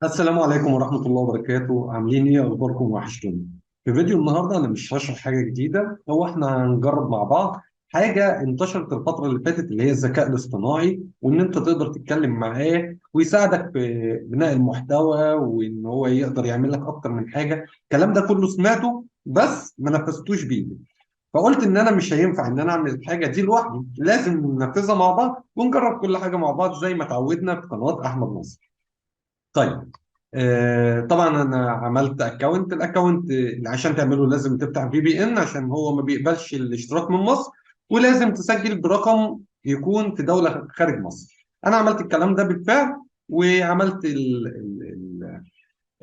السلام عليكم ورحمة الله وبركاته. عاملين ايه؟ اخباركم؟ وحشتوني. في فيديو النهارده انا مش هشرح حاجة جديدة، هو احنا هنجرب مع بعض حاجة انتشرت الفترة اللي فاتت اللي هي الذكاء الاصطناعي، وان انت تقدر تتكلم معاه ويساعدك في بناء المحتوى، وان هو يقدر يعمل لك اكتر من حاجة. الكلام ده كله سمعته بس ما نفذتوش بيه. فقلت ان انا مش هينفع ان انا اعمل الحاجة دي لوحدي، لازم ننفذها مع بعض ونجرب كل حاجة مع بعض زي ما اتعودنا في قناة احمد نصر. طيب. طبعا انا عملت اكونت. الاكونت عشان تعمله لازم تفتح VPN عشان هو ما بيقبلش الاشتراك من مصر، ولازم تسجل برقم يكون في دولة خارج مصر. انا عملت الكلام ده بالفعل وعملت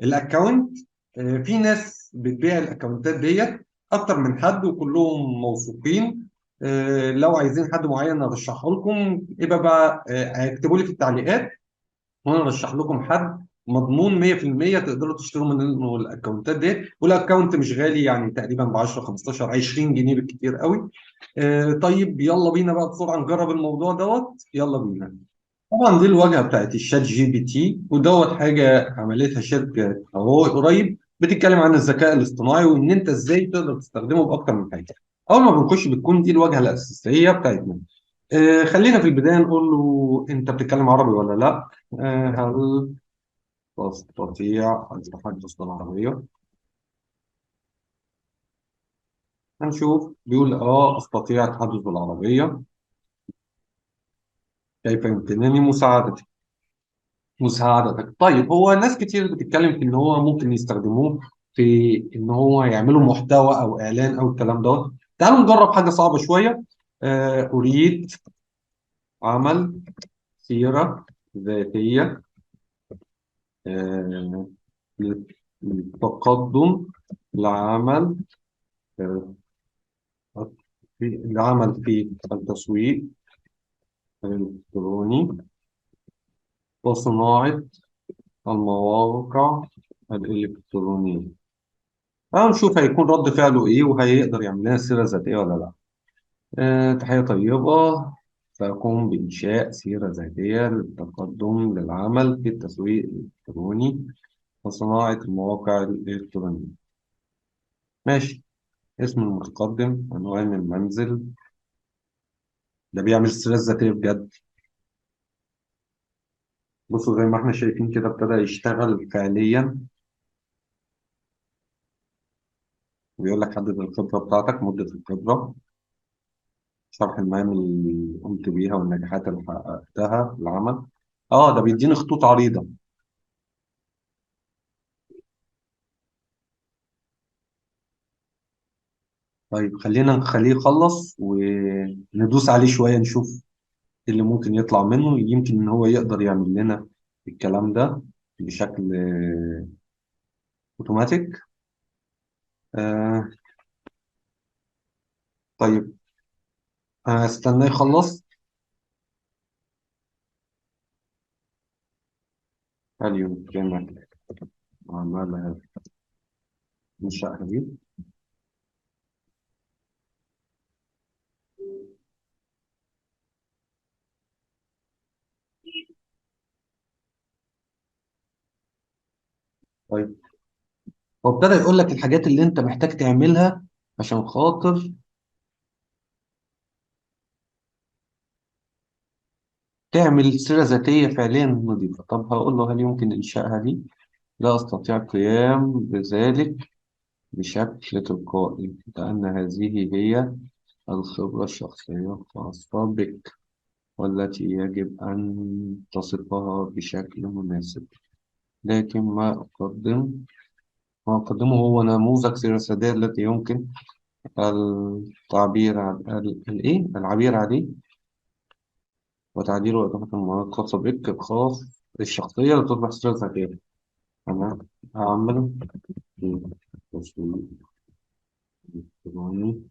الاكونت. في ناس بتبيع الاكونتات ديت، اكتر من حد وكلهم موثوقين. لو عايزين حد معين ارشحه لكم يبقى بقى اكتبوا لي في التعليقات وانا ارشح لكم حد مضمون 100% تقدروا تشتروا منه الاكونتات دي. والاكونت مش غالي، يعني تقريبا ب 10 15 20 جنيه بالكتير قوي. طيب يلا بينا بقى بسرعه نجرب الموضوع دوت. يلا بينا. طبعا دي الواجهه بتاعت الشات GPT، ودوت حاجه عملتها شركه هو قريب، بتتكلم عن الذكاء الاصطناعي وان انت ازاي تقدر تستخدمه باكتر من حاجه. اول ما بنخش بتكون دي الواجهه الاساسيه بتاعتنا. خلينا في البدايه نقول له انت بتتكلم عربي ولا لا. هل تستطيع التحدث بالعربيه؟ هنشوف. بيقول استطيع التحدث بالعربيه. كيف يمكنني مساعدتك؟ طيب، هو ناس كتير بتتكلم في ان هو ممكن يستخدموه في ان هو يعملوا محتوى او اعلان او الكلام دوت. تعالوا نجرب حاجه صعبه شويه. اريد عمل سيره ذاتيه آه، للتقدم، لعمل آه، في التسويق الإلكتروني وصناعة المواقع الإلكترونية. هنشوف هيكون رد فعله إيه وهيقدر يعمل لنا سيرة ذاتية ولا لأ. تحية طيبة. سأقوم بإنشاء سيرة ذاتية للتقدم للعمل في التسويق الإلكتروني وصناعة المواقع الإلكترونية. ماشي. اسم المتقدم، عنوان المنزل. ده بيعمل السيرة الذاتية بجد. بصوا زي ما احنا شايفين كده ابتدى يشتغل فعليا. بيقول لك حدد الخبرة بتاعتك، مدة الخبرة، شرح المهام اللي قمت بيها والنجاحات اللي حققتها في العمل. ده بيديني خطوط عريضة. طيب خلينا نخليه يخلص وندوس عليه شوية نشوف ايه اللي ممكن يطلع منه. يمكن ان هو يقدر يعمل لنا الكلام ده بشكل اوتوماتيك. آه طيب، استناه يخلص. هل يمكنك عملها إنشاء جديد؟ طيب، هو ابتدى يقول لك الحاجات اللي انت محتاج تعملها عشان خاطر تعمل سيرة ذاتية فعليا نظيفة. طب هقول له هل يمكن إنشائها دي؟ لا أستطيع القيام بذلك بشكل تلقائي، لأن هذه هي الخبرة الشخصية الخاصة بك والتي يجب أن تصفها بشكل مناسب. لكن ما أقدمه هو نموذج سيرة ذاتية التي يمكن التعبير عن العبير عليه وتعديل وإضافة المهارات الخاصة بك الشخصية لتصبح سيرة ذاتية. أنا أعمل في تسويق إلكتروني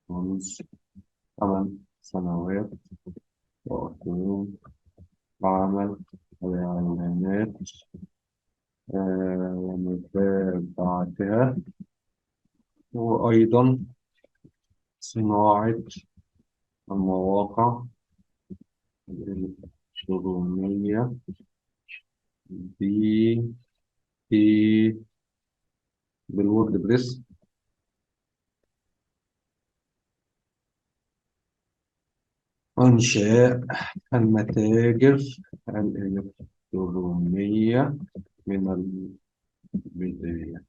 منذ 8 سنوات، وأقوم بعمل الإعلانات ومتابعتها، وأيضا صناعة المواقع الإلكترونية في في بالوورد بريس إنشاء المتاجر الإلكترونية من البداية.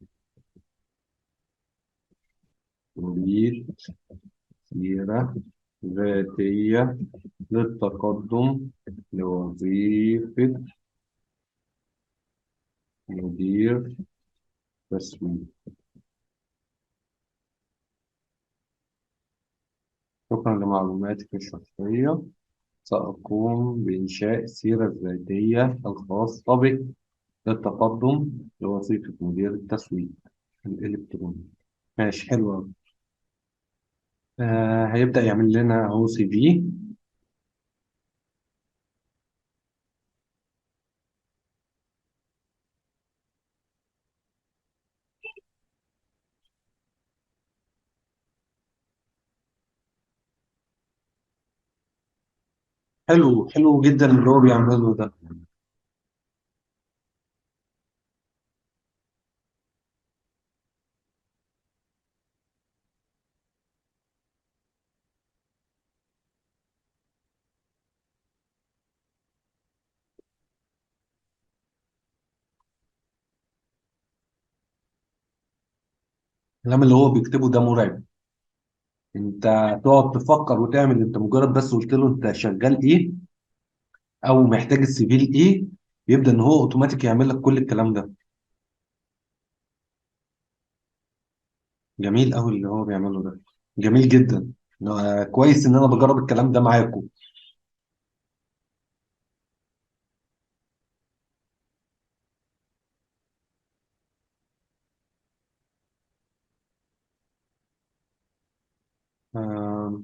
نريد سيرة ذاتية للتقدم لوظيفة مدير تسويق. شكرا لمعلوماتك الشخصية. سأقوم بإنشاء السيرة الذاتية الخاصة بك للتقدم لوظيفة مدير التسويق الإلكتروني. ماشي، حلو أوي. هيبدأ يعمل لنا أهو سي في. حلو، حلو جدا اللي هو بيعمله ده. الكلام اللي هو بيكتبه ده مرعب. انت تقعد تفكر وتعمل، انت مجرد بس قلت له انت شغال ايه او محتاج السي في لايه، يبدأ ان هو اوتوماتيك يعمل لك كل الكلام ده. جميل قوي اللي هو بيعمله ده، جميل جدا. كويس ان انا بجرب الكلام ده معاكم. آه،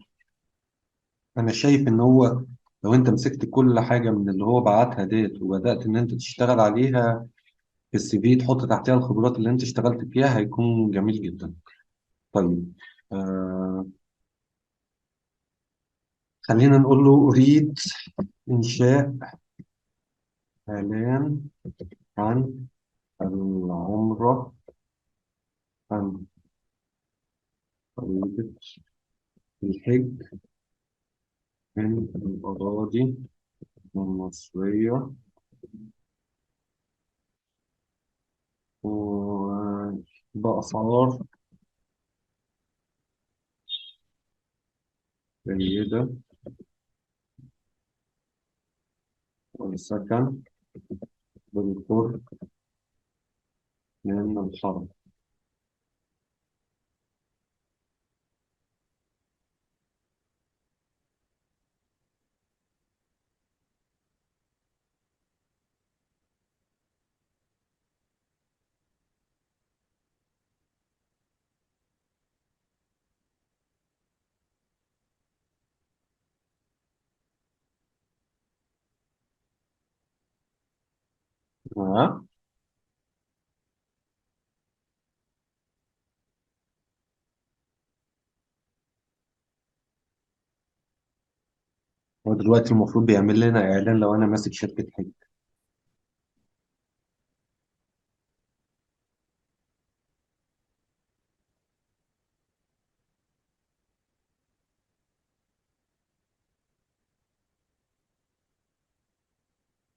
انا شايف ان هو لو انت مسكت كل حاجه من اللي هو بعتها ديت وبدات ان انت تشتغل عليها في السي في، تحط تحتها الخبرات اللي انت اشتغلت فيها، هيكون جميل جدا. طيب، آه خلينا نقول له اريد انشاء اعلان عن العمره، عن طريقه الحج من الاراضي المصريه وبأسعار جيدة، والسكن بالقرب من الحرم. آه. هو دلوقتي المفروض بيعمل لنا إعلان لو أنا ماسك شركة حج.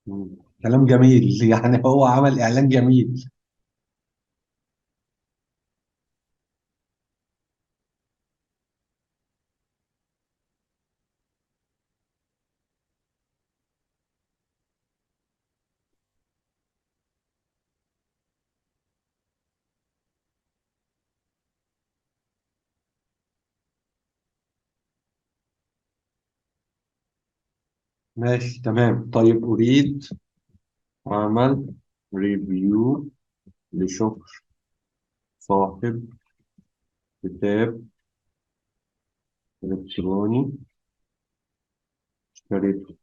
مم. كلام جميل يعني هو عمل إعلان جميل. ماشي تمام. طيب، أريد عمل ريفيو لشغل صاحب كتاب إلكتروني اشتريته.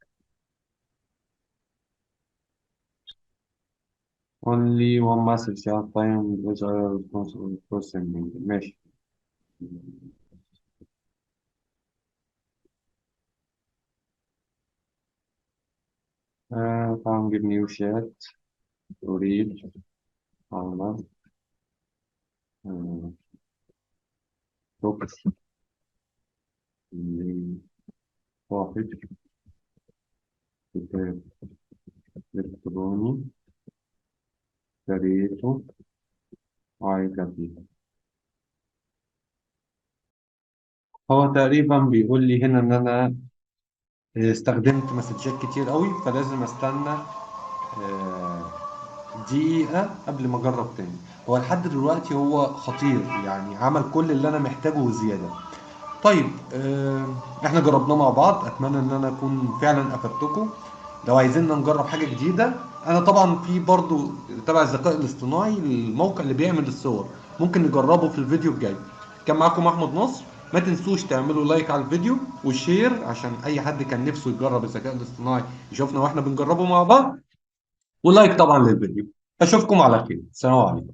only one message at time which I are responsible for sending. ماشي. found new chat. أريد عمل آه، توكس لصاحب كتاب إلكتروني اشتريته عجبني. هو تقريبا بيقول لي هنا إن أنا استخدمت مسجات كتير قوي، فلازم استنى دقيقة قبل ما اجرب تاني. هو لحد دلوقتي هو خطير، يعني عمل كل اللي انا محتاجه وزيادة. طيب احنا جربناه مع بعض، اتمنى ان انا اكون فعلا افدتكم. لو عايزين نجرب حاجة جديدة، انا طبعا في برضو تبع الذكاء الاصطناعي الموقع اللي بيعمل الصور، ممكن نجربه في الفيديو الجاي. كان معاكم احمد نصر. ما تنسوش تعملوا لايك على الفيديو وشير عشان اي حد كان نفسه يجرب الذكاء الاصطناعي يشوفنا واحنا بنجربه مع بعض. ولايك طبعا للفيديو. اشوفكم على خير، سلام عليكم.